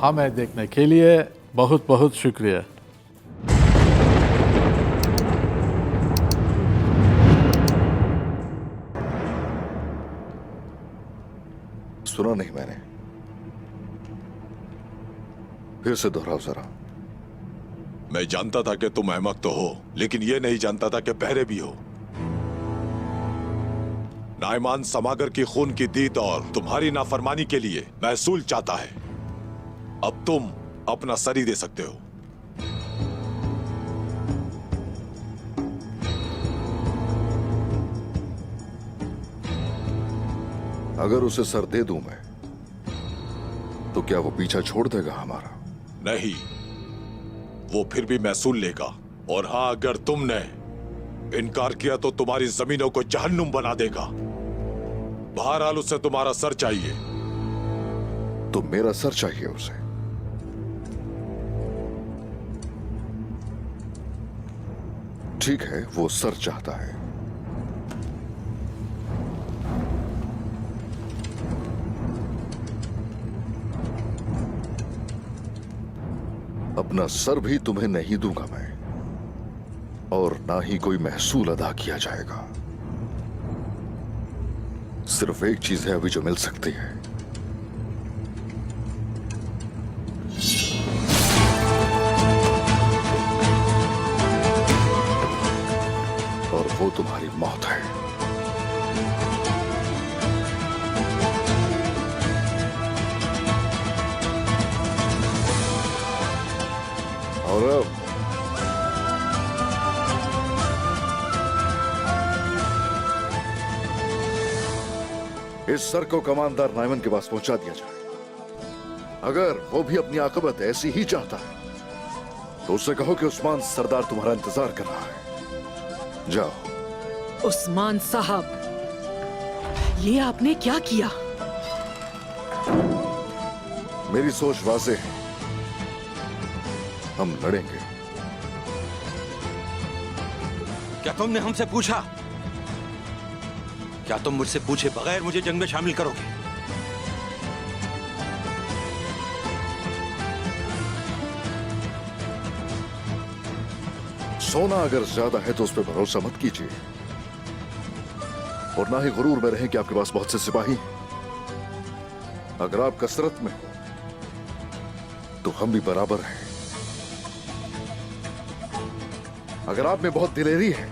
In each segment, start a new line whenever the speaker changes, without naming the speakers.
हमें देखने के लिए बहुत बहुत शुक्रिया।
सुना नहीं मैंने, फिर से दोहराओ जरा।
मैं जानता था कि तुम अहमक तो हो, लेकिन यह नहीं जानता था कि बहरे भी हो। नाइमान समागर की खून की दीद और तुम्हारी नाफरमानी के लिए महसूल चाहता है। अब तुम अपना सर ही दे सकते हो।
अगर उसे सर दे दूं मैं, तो क्या वो पीछा छोड़ देगा हमारा?
नहीं, वो फिर भी महसूल लेगा। और हाँ, अगर तुमने इनकार किया तो तुम्हारी जमीनों को जहन्नुम बना देगा। बहरहाल उसे तुम्हारा सर चाहिए।
तो मेरा सर चाहिए उसे। ठीक है, वो सर चाहता है। अपना सर भी तुम्हें नहीं दूंगा मैं, और ना ही कोई महसूल अदा किया जाएगा। सिर्फ एक चीज है अभी जो मिल सकती है, और वो तुम्हारी मौत है। और अब इस सर को कमानदार नाइमन के पास पहुंचा दिया जाए। अगर वो भी अपनी आकबत ऐसी ही चाहता है तो उससे कहो कि उस्मान सरदार तुम्हारा इंतजार कर रहा है। जाओ।
उस्मान साहब, ये आपने क्या किया?
मेरी सोच वाज़ेह है, हम लड़ेंगे।
क्या तुमने हमसे पूछा? क्या तुम मुझसे पूछे बगैर मुझे जंग में शामिल करोगे?
सोना अगर ज्यादा है तो उस पर भरोसा मत कीजिए, और ना ही गुरूर में रहें कि आपके पास बहुत से सिपाही हैं। अगर आप कसरत में हो तो हम भी बराबर हैं। अगर आप में बहुत दिलेरी है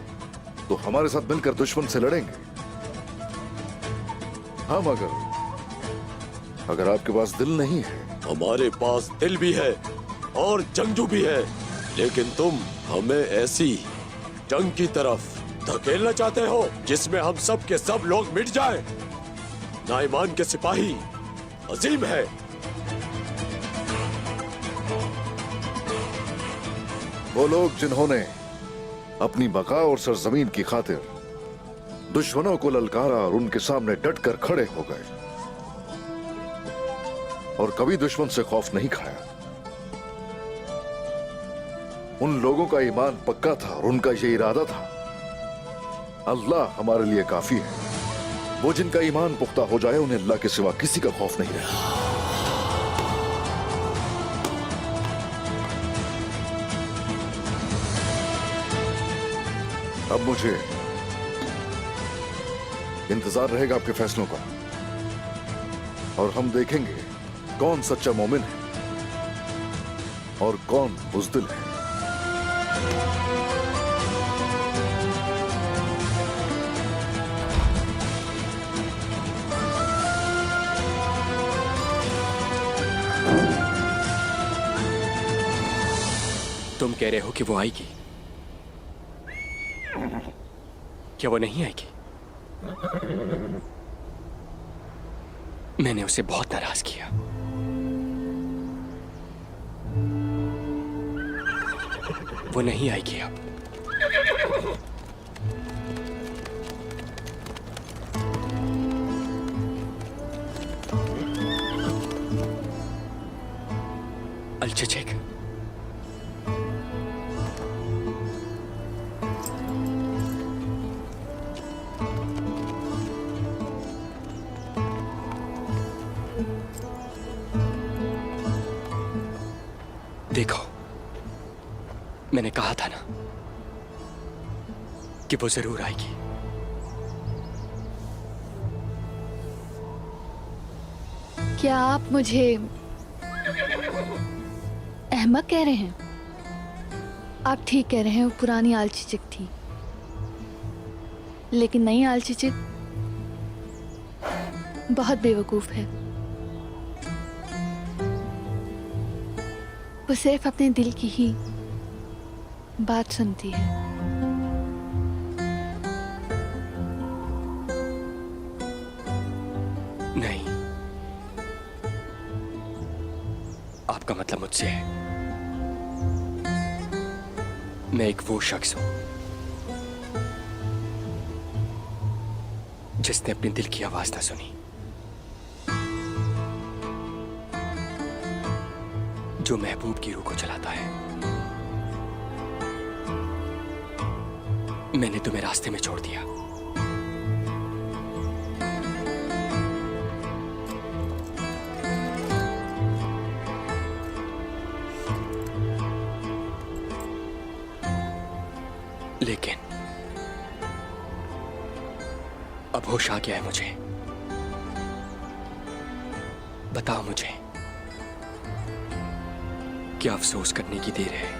तो हमारे साथ मिलकर दुश्मन से लड़ेंगे। हम अगर आपके पास दिल नहीं है।
हमारे पास दिल भी है और जंगजू भी है, लेकिन तुम हमें ऐसी जंग की तरफ धकेलना चाहते हो जिसमें हम सब के सब लोग मिट जाएं। नाइमान के सिपाही अजीम है।
वो लोग जिन्होंने अपनी बका और सरजमीन की खातिर दुश्मनों को ललकारा और उनके सामने डटकर खड़े हो गए, और कभी दुश्मन से खौफ नहीं खाया। उन लोगों का ईमान पक्का था और उनका ये इरादा था, अल्लाह हमारे लिए काफी है। वो जिनका ईमान पुख्ता हो जाए उन्हें अल्लाह के सिवा किसी का खौफ नहीं रहता। अब मुझे इंतजार रहेगा आपके फैसलों का, और हम देखेंगे कौन सच्चा मोमिन है और कौन बुज़दिल है।
तुम कह रहे हो कि वो आएगी? क्या वो नहीं आएगी? मैंने उसे बहुत नाराज किया। वो नहीं आएगी अब। अल-चचेक, देखो, मैंने कहा था ना कि वो जरूर आएगी।
क्या आप मुझे अहमक कह रहे हैं? आप ठीक कह रहे हैं, वो पुरानी आलची चिक थी, लेकिन नई आलची चिक बहुत बेवकूफ है। वो सिर्फ अपने दिल की ही बात सुनती है।
नहीं, आपका मतलब मुझसे है। मैं एक वो शख्स हूं जिसने अपने दिल की आवाज ना सुनी, जो महबूब की रूह को चलाता है। मैंने तुम्हें रास्ते में छोड़ दिया, लेकिन अब होश आ गया है मुझे। बताओ मुझे, क्या अफसोस करने की देर है?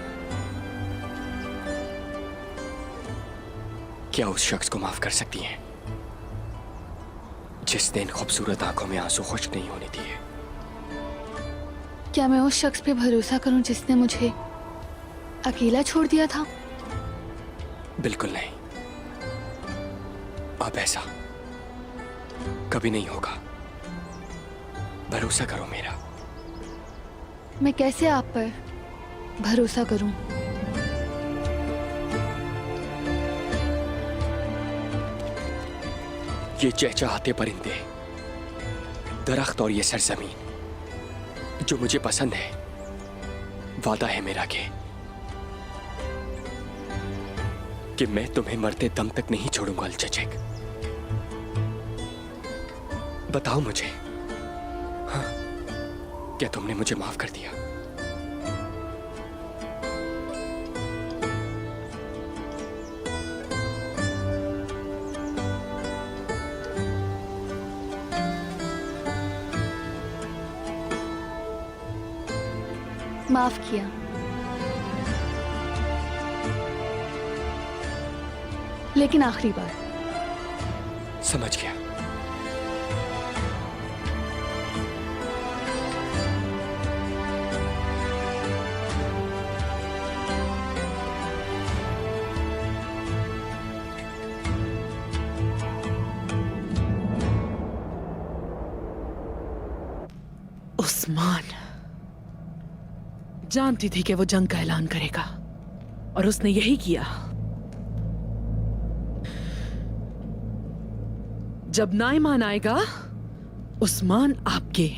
क्या उस शख्स को माफ कर सकती हैं जिसने इन खूबसूरत आंखों में आंसू खुश नहीं होने दिए?
क्या मैं उस शख्स पे भरोसा करूं जिसने मुझे अकेला छोड़ दिया था?
बिल्कुल नहीं। अब ऐसा कभी नहीं होगा। भरोसा करो मेरा।
मैं कैसे आप पर भरोसा करूं?
ये चहचहाते परिंदे, दरख्त और ये सरजमीन जो मुझे पसंद है, वादा है मेरा कि मैं तुम्हें मरते दम तक नहीं छोड़ूंगा अलचचक। बताओ मुझे, हाँ, क्या तुमने मुझे माफ कर दिया?
माफ किया। लेकिन आखिरी बार।
समझ गया।
उस्मान, जानती थी कि वो जंग का ऐलान करेगा और उसने यही किया। जब नाइमान आएगा, उस्मान आपके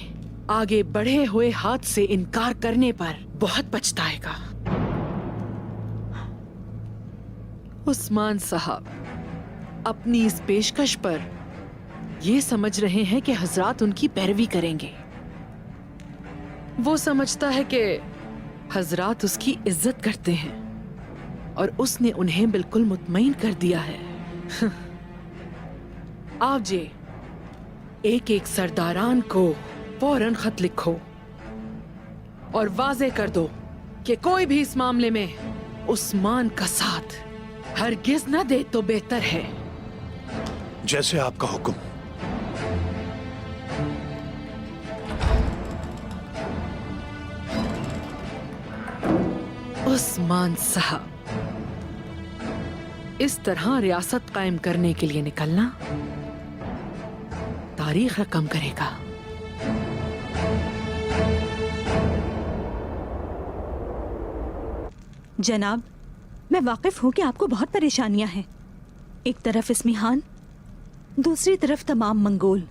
आगे बढ़े हुए हाथ से इनकार करने पर बहुत पछताएगा। उस्मान साहब अपनी इस पेशकश पर ये समझ रहे हैं कि हजरात उनकी पैरवी करेंगे। वो समझता है कि हजरात उसकी इज्जत करते हैं और उसने उन्हें बिल्कुल मुतमईन कर दिया है। आप जे एक एक सरदारान को फौरन खत लिखो और वाजे कर दो कि कोई भी इस मामले में उस्मान का साथ हरगिज न दे तो बेहतर है।
जैसे आपका हुक्म।
उस्मान साहब, इस तरह रियासत कायम करने के लिए निकलना तारीख रकम करेगा।
जनाब, मैं वाकिफ हूँ कि आपको बहुत परेशानियां हैं। एक तरफ इस्मिहान, दूसरी तरफ तमाम मंगोल,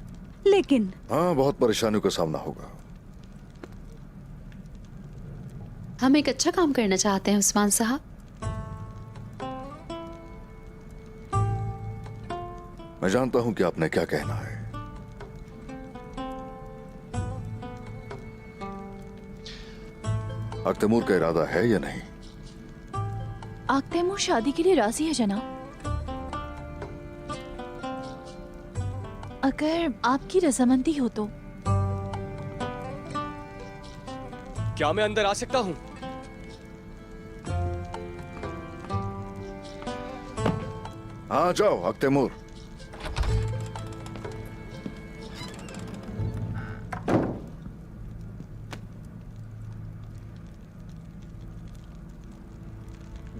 लेकिन
हाँ, बहुत परेशानियों का सामना होगा।
हम एक अच्छा काम करना चाहते हैं उस्मान साहब।
मैं जानता हूं कि आपने क्या कहना है। अख्तमूर का इरादा है या नहीं?
आख्तमूर शादी के लिए राजी है जनाब। अगर आपकी रजामंदी हो तो।
क्या मैं अंदर आ सकता हूं?
हाँ जाओ अख्तमूर।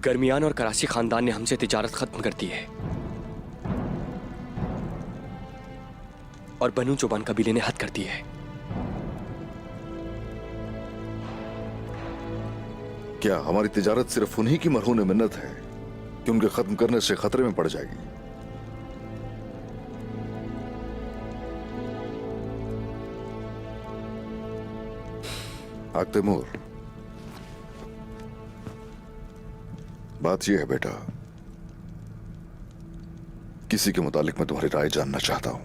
गर्मियान और कराची खानदान ने हमसे तिजारत खत्म कर दी है और बनु चौबान कबीले ने हद कर दी है।
क्या हमारी तिजारत सिर्फ उन्हीं की मरहून मिन्नत है कि उनके खत्म करने से खतरे में पड़ जाएगी? अख्तमूर, बात यह है बेटा, किसी के मुतालिक मैं तुम्हारी राय जानना चाहता हूं।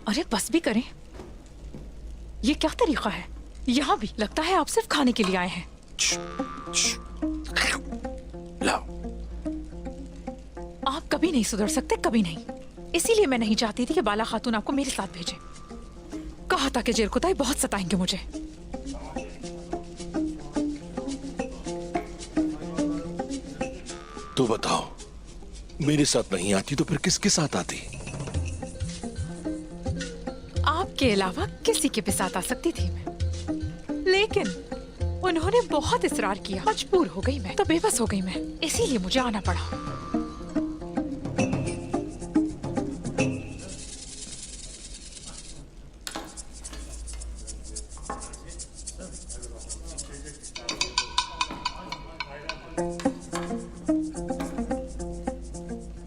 अरे बस भी करें, ये क्या तरीका है? यहाँ भी लगता है आप सिर्फ खाने के लिए आए हैं।
लाओ।
आप कभी नहीं सुधर सकते, कभी नहीं। इसीलिए मैं नहीं चाहती थी कि बाला खातून आपको मेरे साथ भेजे। कहा था कि जेर कुताई बहुत सताएंगे मुझे।
तो बताओ, मेरे साथ नहीं आती तो फिर किसके साथ आती?
आपके अलावा किसी के भी साथ आ सकती थी मैं, लेकिन उन्होंने बहुत इसरार किया। मजबूर हो गई मैं, तो बेबस हो गई मैं, इसीलिए मुझे आना पड़ा।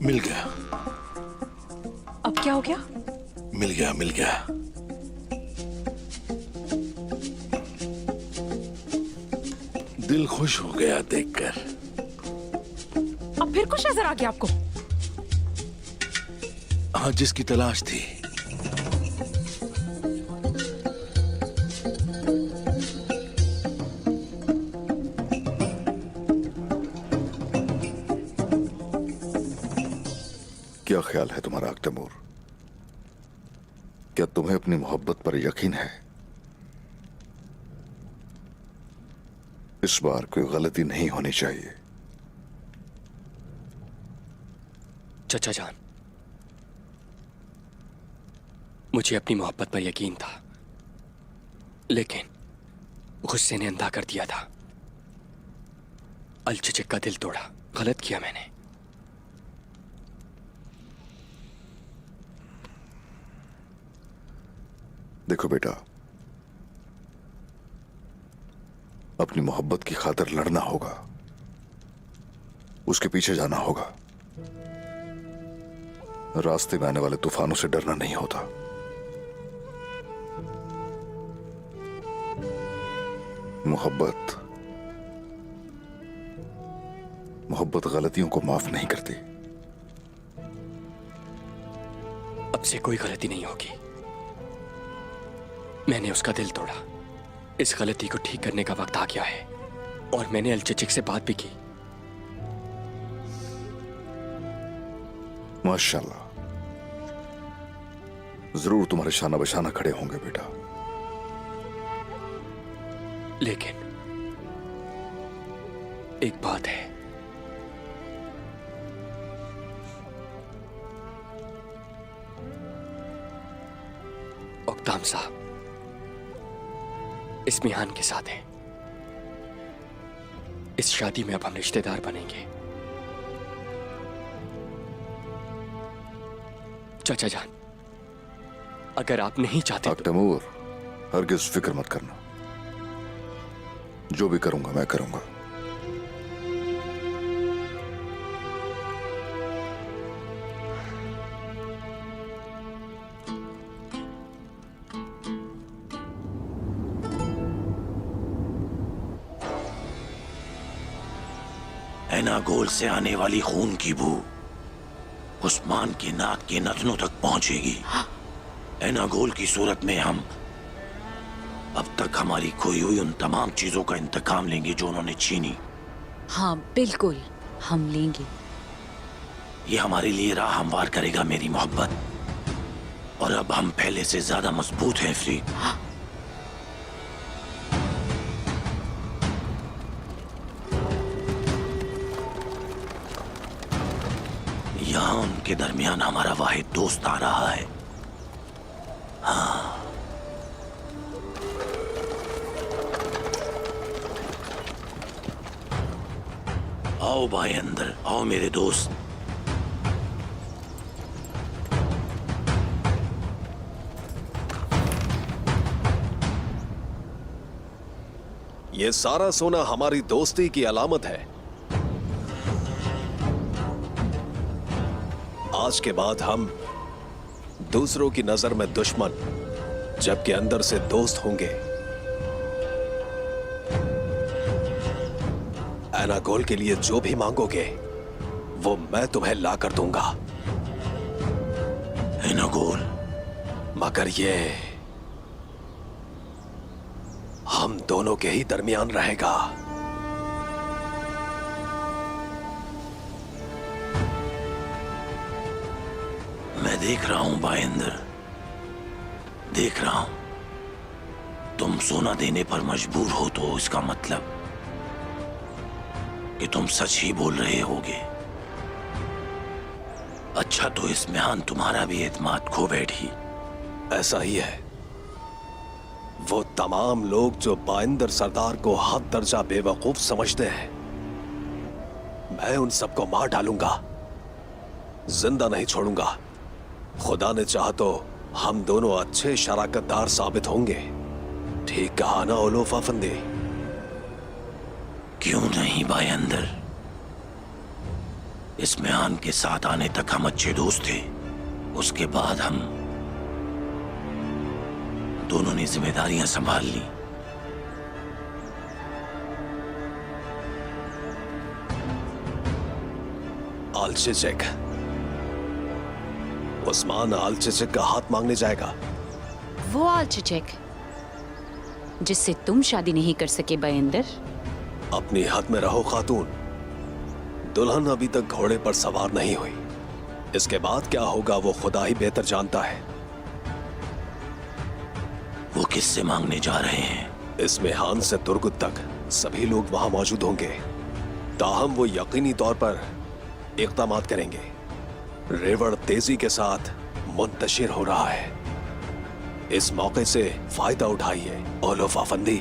मिल गया।
अब क्या हो गया?
मिल गया, मिल गया। दिल खुश हो गया देखकर।
अब फिर कुछ नजर आ गया आपको?
हाँ, जिसकी तलाश थी।
क्या ख्याल है तुम्हारा अख्तमूर? क्या तुम्हें अपनी मोहब्बत पर यकीन है? इस बार कोई गलती नहीं होनी चाहिए।
चचा जान, मुझे अपनी मोहब्बत पर यकीन था, लेकिन गुस्से ने अंधा कर दिया था। अलचिचिक का दिल तोड़ा। गलत किया मैंने।
देखो बेटा, अपनी मोहब्बत की खातिर लड़ना होगा, उसके पीछे जाना होगा। रास्ते में आने वाले तूफानों से डरना नहीं होता। मोहब्बत गलतियों को माफ नहीं करती।
अब से कोई गलती नहीं होगी। मैंने उसका दिल तोड़ा। इस गलती को ठीक करने का वक्त आ गया है, और मैंने अलचिचिक से बात भी की।
माशाल्लाह, जरूर तुम्हारे शाना बशाना खड़े होंगे बेटा।
लेकिन एक बात है, उक्ताम साहब इस मिहान के साथ हैं। इस शादी में अब हम रिश्तेदार बनेंगे। चाचा जान, अगर आप नहीं चाहते
अख्तमूर, हरगिज फिक्र मत करना। जो भी करूंगा मैं करूंगा।
एनागोल से आने वाली खून की बू उस्मान के नाक के नथनों तक पहुंचेगी। एनागोल की सूरत में हम अब तक हमारी खोई हुई उन तमाम चीजों का इंतकाम लेंगे जो उन्होंने छीनी।
हाँ बिल्कुल, हम लेंगे।
ये हमारे लिए राह हमवार करेगा मेरी मोहब्बत, और अब हम पहले से ज्यादा मजबूत हैं फ्रीद। यहाँ उनके दरमियान हमारा वाहिद दोस्त आ रहा है। हाँ, आओ भाई अंदर आओ मेरे दोस्त।
ये सारा सोना हमारी दोस्ती की अलामत है। आज के बाद हम दूसरों की नजर में दुश्मन, जबकि अंदर से दोस्त होंगे। एनागोल के लिए जो भी मांगोगे वो मैं तुम्हें ला कर दूंगा।
एनागोल,
मगर ये हम दोनों के ही दरमियान रहेगा।
मैं देख रहा हूं बाइंदर, देख रहा हूं। तुम सोना देने पर मजबूर हो तो इसका मतलब कि तुम सच ही बोल रहे होगे। अच्छा, तो इस मेहान तुम्हारा भी एतमाद खो बैठी।
ऐसा ही है। वो तमाम लोग जो बाइंदर सरदार को हद दर्जा बेवकूफ समझते हैं, मैं उन सबको मार डालूंगा, जिंदा नहीं छोड़ूंगा। खुदा ने चाहा तो हम दोनों अच्छे शराकतदार साबित होंगे। ठीक कहा ना ओलोफ अफंदी?
क्यों नहीं बाइंदर, इस मेहान के साथ आने तक हम अच्छे दोस्त थे। उसके बाद हम दोनों ने जिम्मेदारियां संभाल ली।
आलचिचिक, उस्मान आलचिचिक का हाथ मांगने जाएगा।
वो आलचिचिक जिससे तुम शादी नहीं कर सके बाइंदर।
अपनी हद में रहो खातून। दुल्हन अभी तक घोड़े पर सवार नहीं हुई। इसके बाद क्या होगा वो खुदा ही बेहतर जानता है।
वो किससे मांगने जा रहे हैं?
इस मेहान से तुर्गुत तक सभी लोग वहां मौजूद होंगे। ताहम वो यकीनी तौर पर इक़दामात करेंगे। रेवड़ तेजी के साथ मुंतशिर हो रहा है। इस मौके से फायदा उठाइए ओलोफ अफंदी।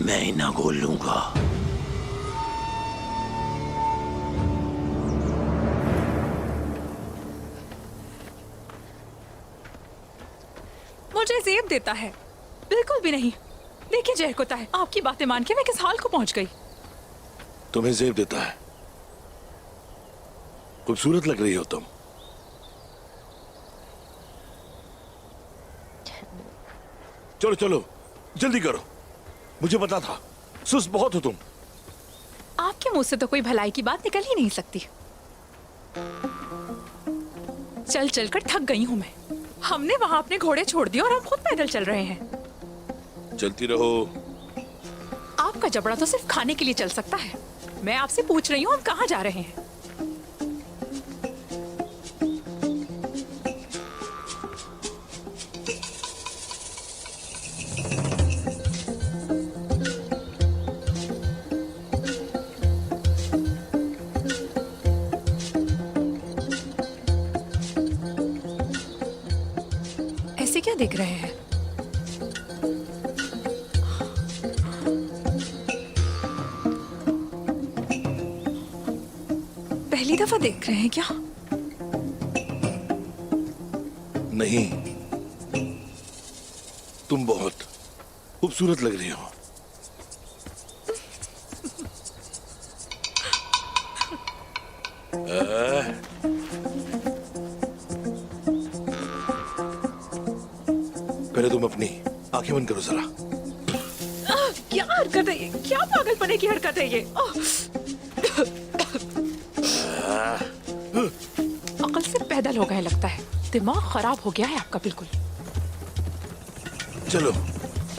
मैं एनागोल लूंगा।
मुझे जेब देता है? बिल्कुल भी नहीं। देखिए जहर कोता है, आपकी बातें मान के मैं किस हाल को पहुंच गई।
तुम्हें जेब देता है? खूबसूरत लग रही हो तुम। चलो चलो जल्दी करो, मुझे पता था सुस्त बहुत हो तुम।
आपके मुंह से तो कोई भलाई की बात निकल ही नहीं सकती। चल चल कर थक गई हूं मैं। हमने वहां अपने घोड़े छोड़ दिए और हम खुद पैदल चल रहे हैं।
चलती रहो।
आपका जबड़ा तो सिर्फ खाने के लिए चल सकता है। मैं आपसे पूछ रही हूँ हम कहाँ जा रहे हैं। ऐसे क्या देख रहे हैं? पहली दफा देख रहे हैं क्या?
नहीं, तुम बहुत खूबसूरत लग रही हो।
पहले तुम अपनी आंखें बंद करो जरा।
क्या हरकत है ये? क्या पागलपने की हरकत है ये? अकल से पैदल हो गए लगता है। दिमाग खराब हो गया है आपका बिल्कुल।
चलो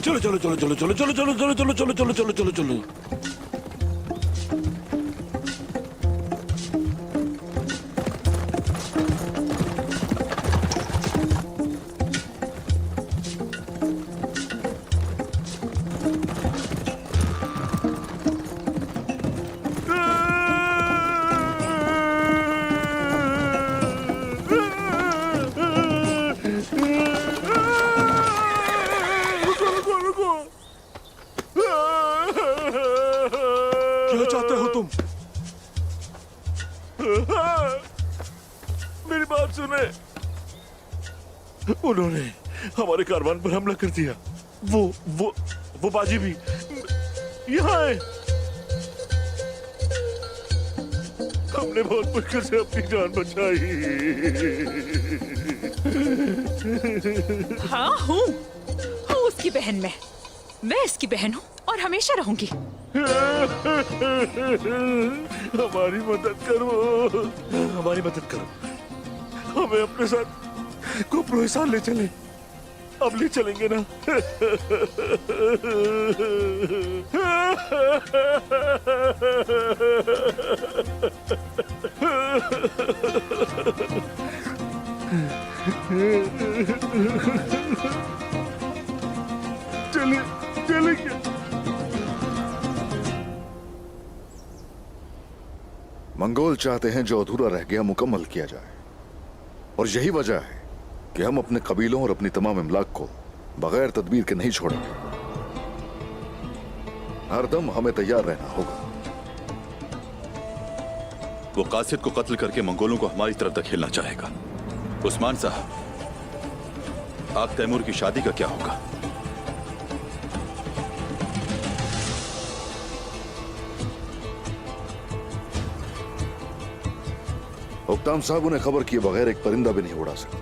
चलो चलो चलो चलो चलो चलो चलो चलो चलो चलो चलो चलो चलो चलो। क्या चाहते हो तुम? मेरी बात सुने। उन्होंने हमारे कारवान पर हमला कर दिया। वो बाजी भी यहाँ है। हमने बहुत मुश्किल से अपनी जान बचाई।
हाँ हूँ उसकी बहन मैं इसकी बहन हूँ और हमेशा रहूंगी।
हमारी मदद करो, हमारी मदद करो। हमें अपने साथ कुप्रोहिसान ले चले। अब ले चलेंगे ना? चलेंगे।
मंगोल चाहते हैं जो अधूरा रह गया मुकम्मल किया जाए, और यही वजह है कि हम अपने कबीलों और अपनी तमाम इमलाक को बगैर तदबीर के नहीं छोड़ेंगे। हरदम हमें तैयार रहना होगा।
वो कासिद को कत्ल करके मंगोलों को हमारी तरफ धकेलना चाहेगा। उस्मान साहब, आप तैमूर की शादी का क्या होगा?
हुक्ताम साहब उन्हें खबर किए बगैर एक परिंदा भी नहीं उड़ा सकते।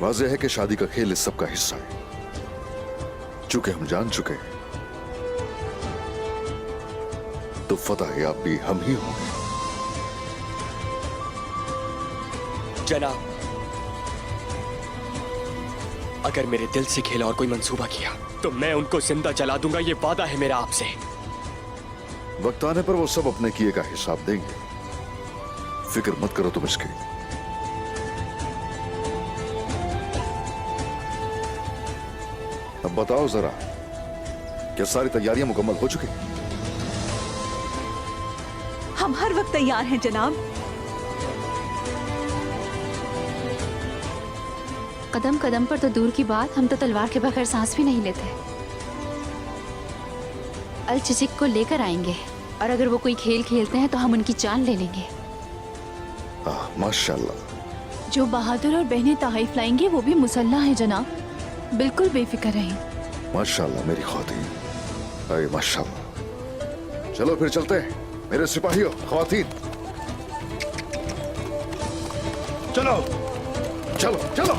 वाज़ेह है कि शादी का खेल इस सब का हिस्सा है। चूंकि हम जान चुके हैं तो फतह याब भी हम ही होंगे।
जनाब, अगर मेरे दिल से खेला और कोई मंसूबा किया तो मैं उनको जिंदा जला दूंगा। ये वादा है मेरा आपसे।
वक्त आने पर वो सब अपने किए का हिसाब देंगे। फिक्र मत करो तुम इसकी। अब बताओ जरा, क्या सारी तैयारियां मुकम्मल हो चुकी?
हम हर वक्त तैयार हैं जनाब।
कदम कदम पर तो दूर की बात, हम तो तलवार के बगैर सांस भी नहीं लेते। अल चिचिक को लेकर आएंगे और अगर वो कोई खेल खेलते हैं तो हम उनकी जान ले लेंगे।
माशाल्लाह।
जो बहादुर और बहनें तहाइफ लाएंगे वो भी मुसल्ला है जनाब। बिल्कुल बेफिक्र रहें।
माशाल्लाह मेरी ख्वातीन, अरे माशाल्लाह। चलो फिर चलते हैं मेरे सिपाहियों, ख्वातीन।
चलो
चलो चलो।